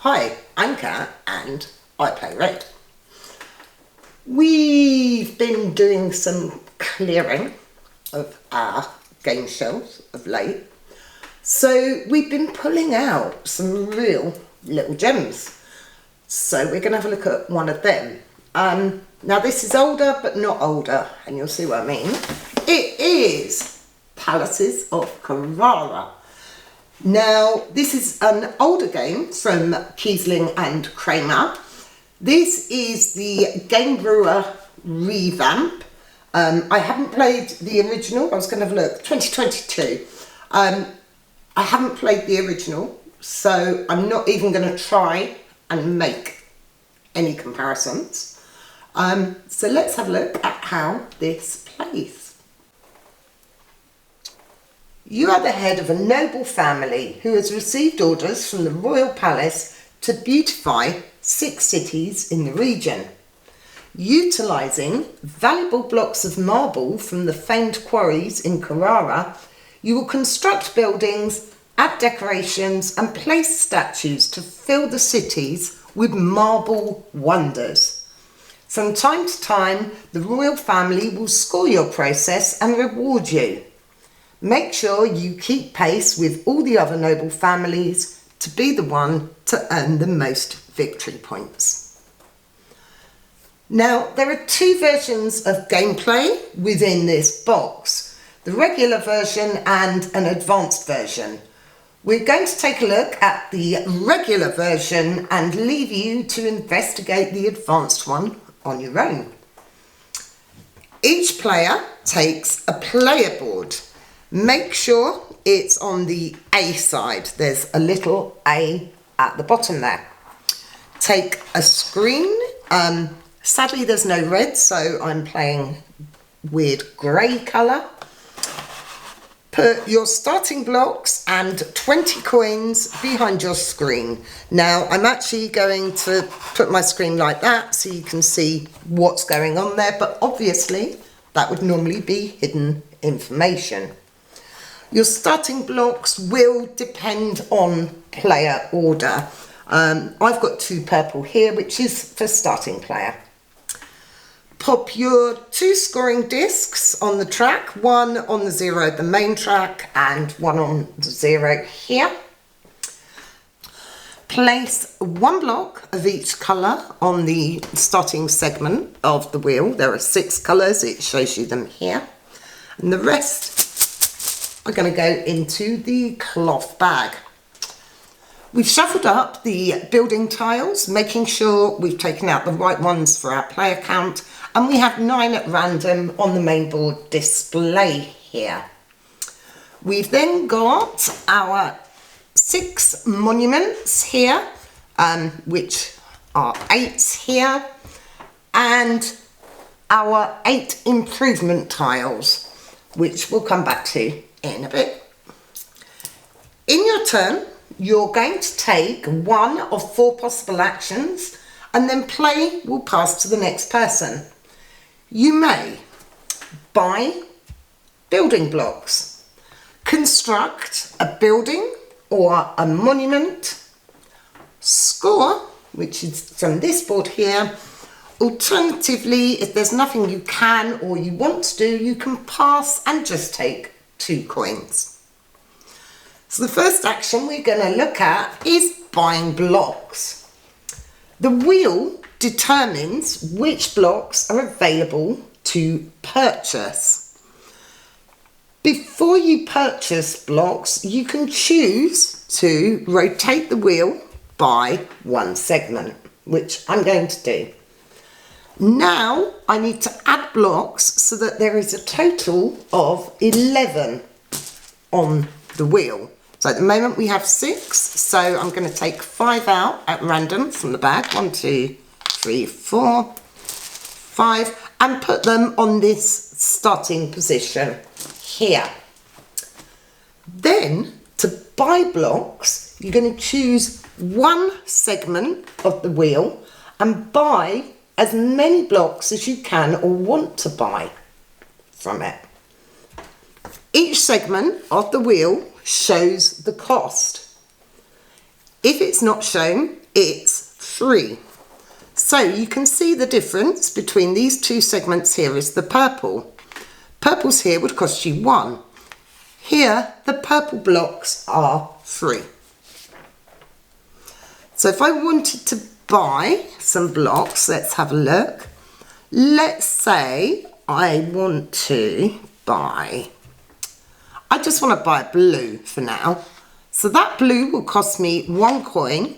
Hi, I'm Kat and I play red. We've been doing some clearing of our game shelves of late. So we've been pulling out some real little gems. So we're going to have a look at one of them. Now this is older but not older, and you'll see what I mean. It is Palaces of Carrara. Now, this is an older game from Kiesling and Kramer. This is the Game Brewer revamp. I haven't played the original. I was going to have a look. 2022. I haven't played the original, so I'm not even going to try and make any comparisons. So let's have a look at how this plays. You are the head of a noble family who has received orders from the royal palace to beautify 6 cities in the region. Utilising valuable blocks of marble from the famed quarries in Carrara, you will construct buildings, add decorations and place statues to fill the cities with marble wonders. From time to time, the royal family will score your process and reward you. Make sure you keep pace with all the other noble families to be the one to earn the most victory points. Now, there are 2 versions of gameplay within this box, the regular version and an advanced version. We're going to take a look at the regular version and leave you to investigate the advanced one on your own. Each player takes a player board. Make sure it's on the A side. There's a little A at the bottom there. Take a screen. Sadly, there's no red, so I'm playing weird grey colour. Put your starting blocks and 20 coins behind your screen. Now, I'm actually going to put my screen like that so you can see what's going on there, but obviously that would normally be hidden information. Your starting blocks will depend on player order. I've got 2 purple here, which is for starting player. Pop your 2 scoring discs on the track, one on the 0, the main track, and one on the 0 here. Place 1 block of each colour on the starting segment of the wheel. There are 6 colours, it shows you them here. And the rest are going to go into the cloth bag. We've shuffled up the building tiles, making sure we've taken out the right ones for our player count, and we have 9 at random on the main board display here. We've then got our 6 monuments here, which are 8s here, and our 8 improvement tiles, which we'll come back to in a bit. In your turn, you're going to take 1 of 4 possible actions, and then play will pass to the next person. You may buy building blocks, construct a building or a monument, score, which is from this board here. Alternatively, if there's nothing you can or you want to do, you can pass and just take 2 coins. So the first action we're going to look at is buying blocks. The wheel determines which blocks are available to purchase. Before you purchase blocks, you can choose to rotate the wheel by 1 segment, which I'm going to do. Now I need to add blocks so that there is a total of 11 on the wheel. So at the moment we have 6, so I'm going to take 5 out at random from the bag. 1, 2, 3, 4, 5, and put them on this starting position here. Then to buy blocks, you're going to choose 1 segment of the wheel and buy as many blocks as you can or want to buy from it. Each segment of the wheel shows the cost. If it's not shown, it's 3. So you can see the difference between these two segments here is the purple. Purples here would cost you 1. Here, the purple blocks are 3. So if I wanted to buy some blocks, let's have a look. Let's say I want to buy, I just want to buy blue for now. So that blue will cost me 1 coin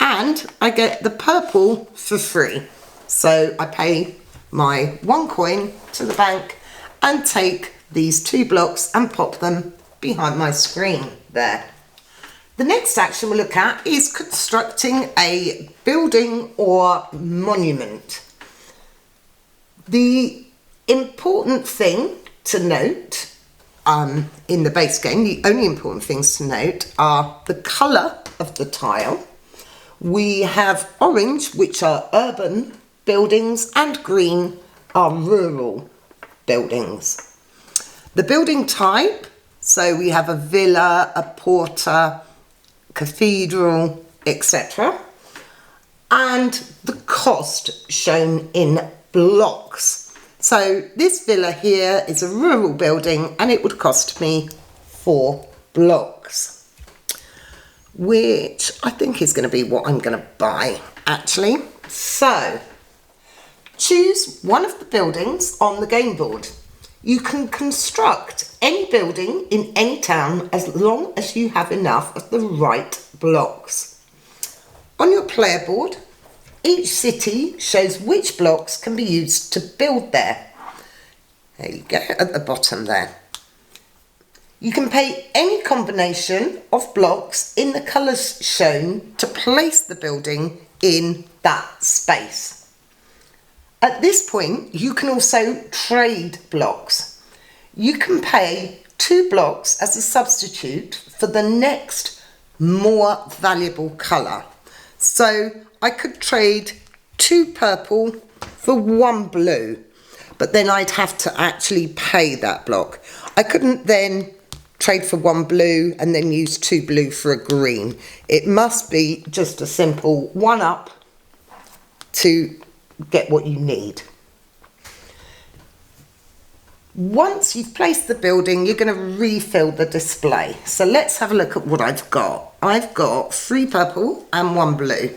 and I get the purple for free. So I pay my 1 coin to the bank and take these 2 blocks and pop them behind my screen there. The next action we'll look at is constructing a building or monument. The important thing to note in the base game, the only important things to note are the colour of the tile. We have orange, which are urban buildings, and green are rural buildings. The building type, so we have a villa, a porta, cathedral, etc. And the cost shown in blocks. So this villa here is a rural building and it would cost me 4 blocks, which I think is going to be what I'm going to buy actually. So choose one of the buildings on the game board. You can construct any building in any town as long as you have enough of the right blocks. On your player board, each city shows which blocks can be used to build there. There you go, at the bottom there. You can pay any combination of blocks in the colours shown to place the building in that space. At this point, you can also trade blocks. You can pay 2 blocks as a substitute for the next more valuable colour. So I could trade 2 purple for 1 blue, but then I'd have to actually pay that block. I couldn't then trade for 1 blue and then use 2 blue for a green. It must be just a simple 1 up to get what you need. Once you've placed the building, you're going to refill the display. So let's have a look at what I've got. I've got 3 purple and 1 blue.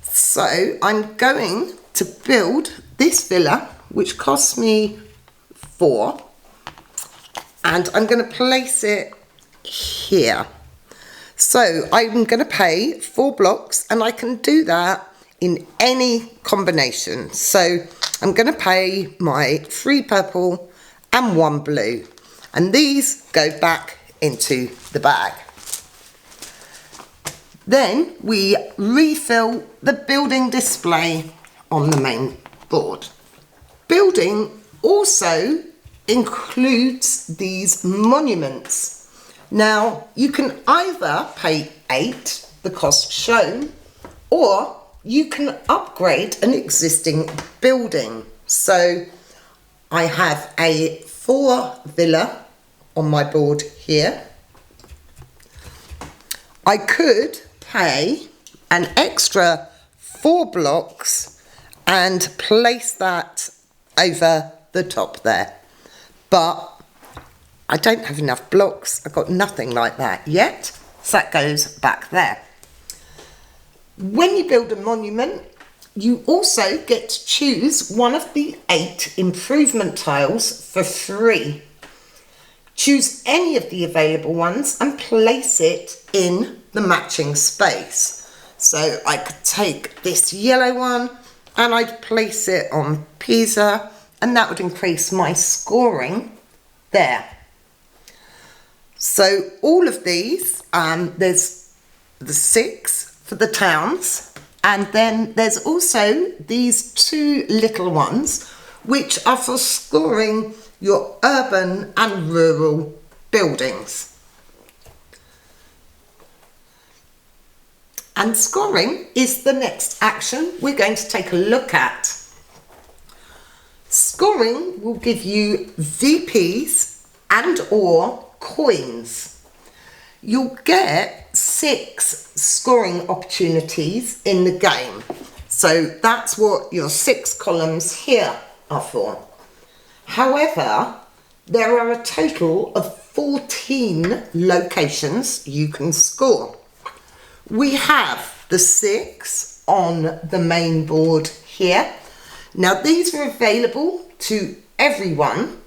So I'm going to build this villa, which costs me 4, and I'm going to place it here. So I'm going to pay 4 blocks, and I can do that in any combination. So I'm going to pay my 3 purple and 1 blue, and these go back into the bag. Then we refill the building display on the main board. Building also includes these monuments. Now you can either pay 8, the cost shown, or you can upgrade an existing building. So I have a 4 villa on my board here. I could pay an extra 4 blocks and place that over the top there. But I don't have enough blocks. I've got nothing like that yet. So that goes back there. When you build a monument, you also get to choose one of the 8 improvement tiles for free. Choose any of the available ones and place it in the matching space. So I could take this yellow one and I'd place it on Pisa, and that would increase my scoring there. So all of these, there's the 6 for the towns, and then there's also these 2 little ones which are for scoring your urban and rural buildings. And scoring is the next action we're going to take a look at. Scoring will give you VPs and or coins. you'll get 6 scoring opportunities in the game. So that's what your 6 columns here are for. However, there are a total of 14 locations you can score. We have the 6 on the main board here. Now these are available to everyone,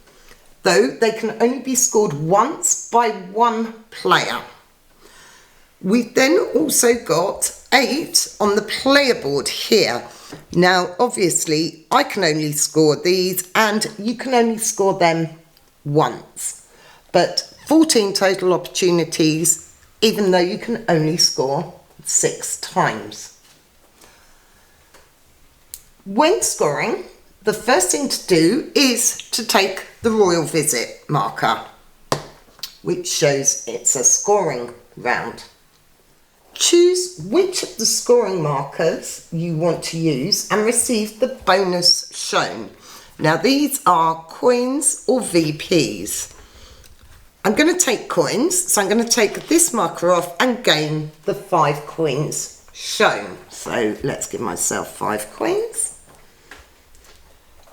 though they can only be scored once by one player. We've then also got 8 on the player board here. Now obviously I can only score these and you can only score them once, but 14 total opportunities even though you can only score 6 times. When scoring, the first thing to do is to take the royal visit marker, which shows it's a scoring round. Choose which of the scoring markers you want to use and receive the bonus shown. Now these are coins or VPs. I'm going to take coins, so I'm going to take this marker off and gain the 5 coins shown. So let's give myself 5 coins.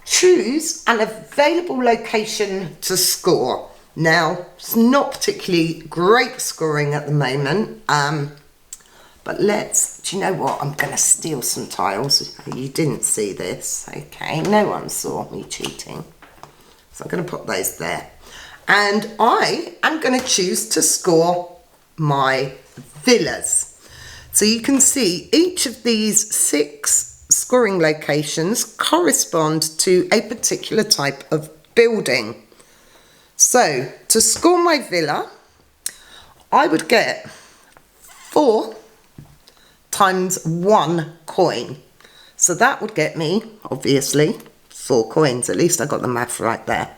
Choose an available location to score. Now, it's not particularly great scoring at the moment, but do you know what? I'm going to steal some tiles. You didn't see this. Okay, no one saw me cheating. So I'm going to put those there. And I am going to choose to score my villas. So you can see each of these 6 scoring locations correspond to a particular type of building. So to score my villa, I would get 4 times 1 coin. So that would get me, obviously, 4 coins. At least I got the math right there.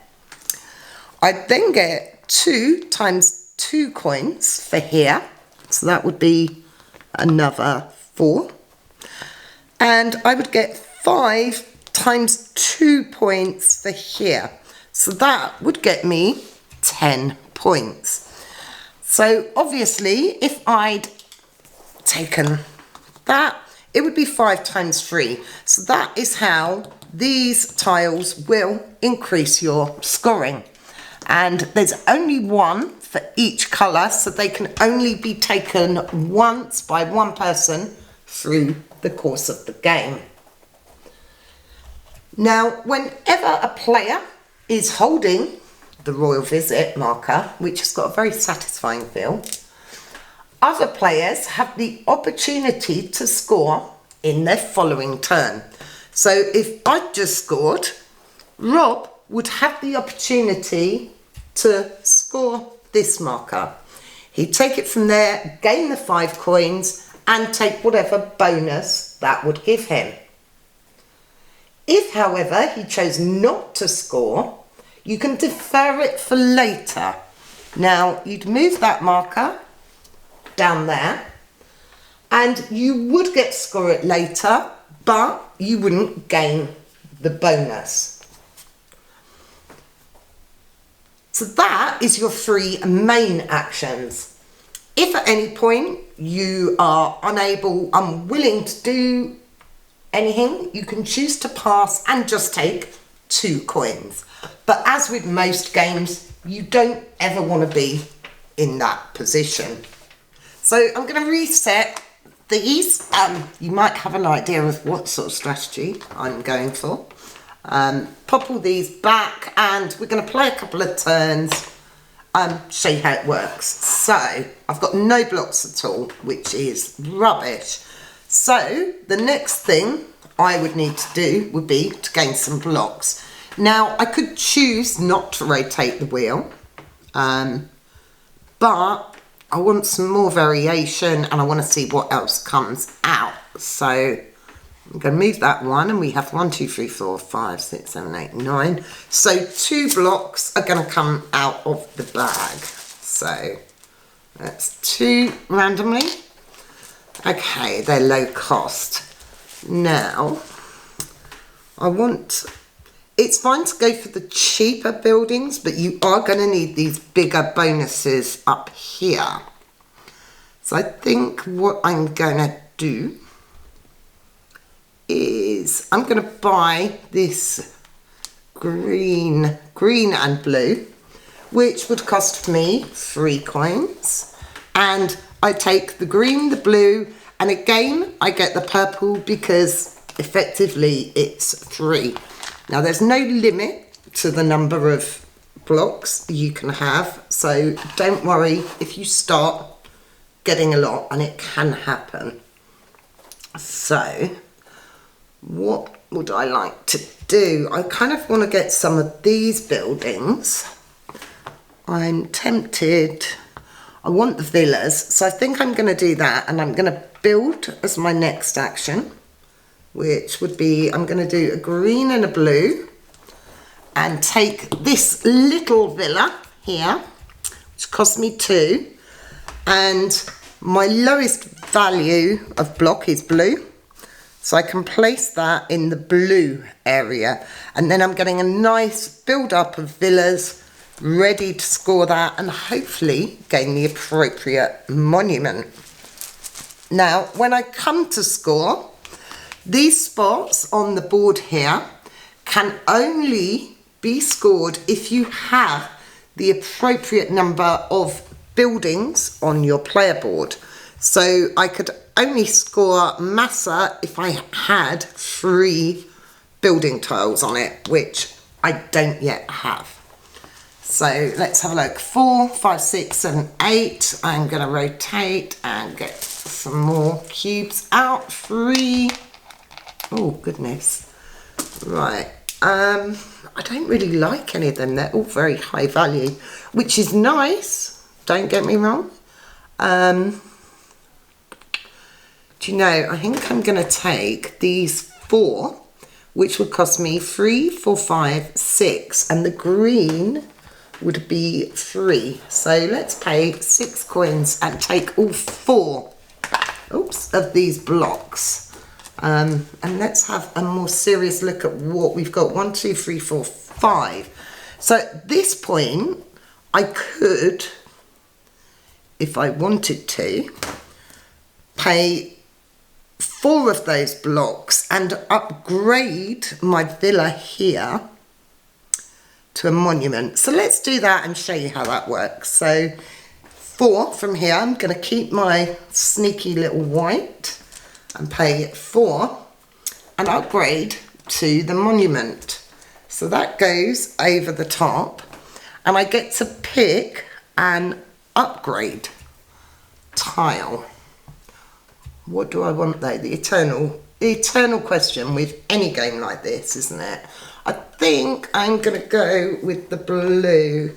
I'd then get 2 times 2 coins for here. So that would be another 4. And I would get 5 times 2 points for here. So that would get me 10 points. So obviously, if I'd taken that, it would be 5 times 3. So that is how these tiles will increase your scoring. And there's only 1 for each colour, so they can only be taken once by one person through the course of the game. Now, whenever a player is holding the royal visit marker, which has got a very satisfying feel, other players have the opportunity to score in their following turn. So if I just scored, Rob would have the opportunity to score this marker. He'd take it from there, gain the 5 coins, and take whatever bonus that would give him. If, however, he chose not to score, you can defer it for later. Now, you'd move that marker down there, and you would get to score it later, but you wouldn't gain the bonus. So that is your 3 main actions. If at any point you are unwilling to do anything, you can choose to pass and just take 2 coins. But as with most games, you don't ever want to be in that position. So I'm going to reset these. You might have an idea of what sort of strategy I'm going for. Pop all these back and we're going to play a couple of turns, show you how it works. So I've got no blocks at all, which is rubbish. So the next thing I would need to do would be to gain some blocks. Now I could choose not to rotate the wheel, but I want some more variation and I want to see what else comes out. So I'm going to move that one and we have 1, 2, 3, 4, 5, 6, 7, 8, 9. So 2 blocks are going to come out of the bag. So that's 2 randomly. Okay, they're low cost. Now, it's fine to go for the cheaper buildings, but you are going to need these bigger bonuses up here. So I think what I'm going to do is I'm going to buy this green and blue, which would cost me 3 coins. And I take the green, the blue, and again I get the purple because effectively it's 3. Now there's no limit to the number of blocks you can have, so don't worry if you start getting a lot, and it can happen. So what would I like to do? I kind of want to get some of these buildings. I'm tempted. I want the villas, so I think I'm going to do that, and I'm going to build as my next action, which would be I'm going to do a green and a blue and take this little villa here, which cost me 2, and my lowest value of block is blue, so I can place that in the blue area, and then I'm getting a nice build up of villas ready to score that and hopefully gain the appropriate monument. Now when I come to score, these spots on the board here can only be scored if you have the appropriate number of buildings on your player board. So I could only score Massa if I had 3 building tiles on it, which I don't yet have. So let's have a look. 4, 5, 6, 7, 8. I'm going to rotate and get some more cubes out. 3. Oh, goodness. Right. I don't really like any of them. They're all very high value, which is nice. Don't get me wrong. Do you know, I think I'm going to take these 4, which would cost me 3, 4, 5, 6. And the green would be 3. So let's pay 6 coins and take all 4 of these blocks. And let's have a more serious look at what we've got. 1, 2, 3, 4, 5. So at this point, I could, if I wanted to, pay 4 of those blocks and upgrade my villa here to a monument. So let's do that and show you how that works. So 4 from here, I'm going to keep my sneaky little white and pay 4 and upgrade to the monument. So that goes over the top, and I get to pick an upgrade tile. What do I want though? The eternal question with any game like this, isn't it? I think I'm going to go with the blue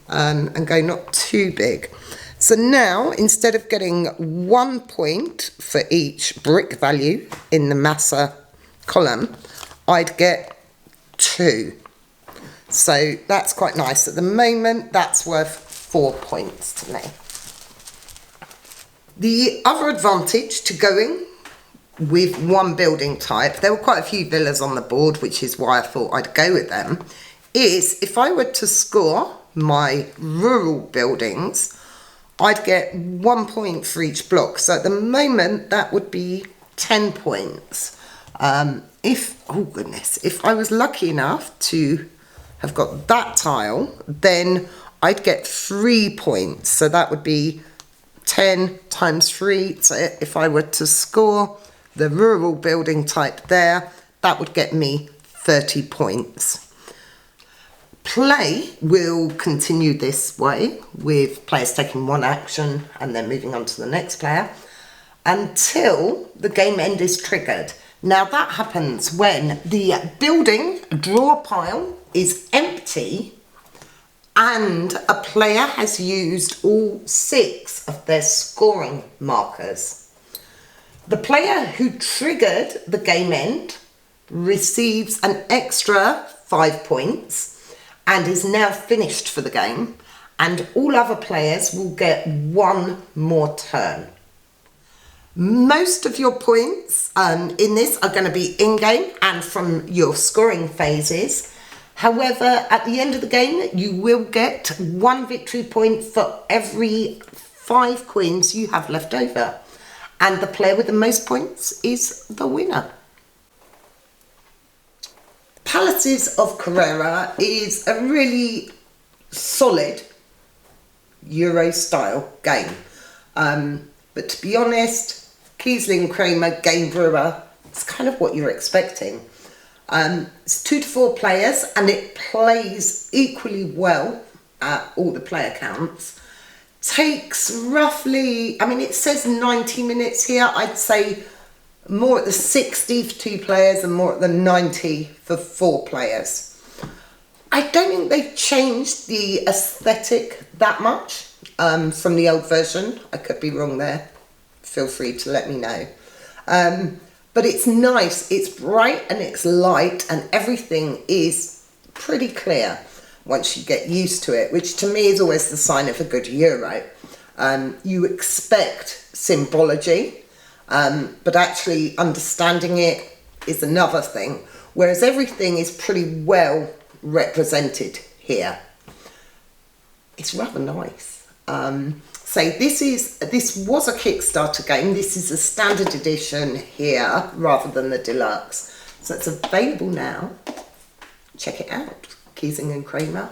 and go not too big. So now, instead of getting 1 point for each brick value in the Massa column, I'd get 2. So that's quite nice. At the moment, that's worth 4 points to me. The other advantage to going with 1 building type, there were quite a few villas on the board, which is why I thought I'd go with them, is if I were to score my rural buildings, I'd get 1 point for each block. So at the moment, that would be 10 points. If I was lucky enough to have got that tile, then I'd get 3 points. So that would be 10 times 3. So if I were to score the rural building type there, that would get me 30 points. Play will continue this way, with players taking 1 action and then moving on to the next player, until the game end is triggered. Now that happens when the building draw pile is empty and a player has used all 6 of their scoring markers. The player who triggered the game end receives an extra 5 points and is now finished for the game, and all other players will get 1 more turn. Most of your points in this are going to be in-game and from your scoring phases. However, at the end of the game, you will get 1 victory point for every 5 queens you have left over. And the player with the most points is the winner. Palaces of Carrara is a really solid Euro style game. But to be honest, Kiesling, Kramer, game Brewer, it's kind of what you're expecting. It's 2 to 4 players and it plays equally well at all the player counts. Takes roughly, I mean it says 90 minutes here, I'd say more at the 60 for 2 players and more at the 90 for 4 players. I don't think they've changed the aesthetic that much from the old version. I could be wrong there. Feel free to let me know. But it's nice, it's bright and it's light and everything is pretty clear once you get used to it, which to me is always the sign of a good Euro. You expect symbology, but actually understanding it is another thing, whereas everything is pretty well represented here. It's rather nice. So this was a Kickstarter game. This is a standard edition here rather than the deluxe. So it's available now. Check it out. Kiesling and Kramer,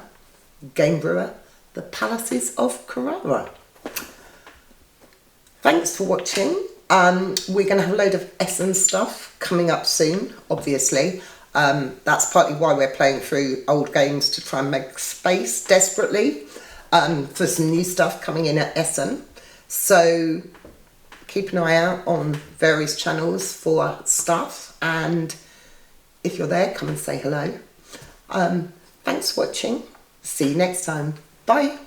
Game Brewer, the Palaces of Carrara. Thanks for watching. We're going to have a load of Essen stuff coming up soon, obviously. That's partly why we're playing through old games to try and make space desperately for some new stuff coming in at Essen. So keep an eye out on various channels for stuff, and if you're there, come and say hello. Thanks for watching. See you next time. Bye.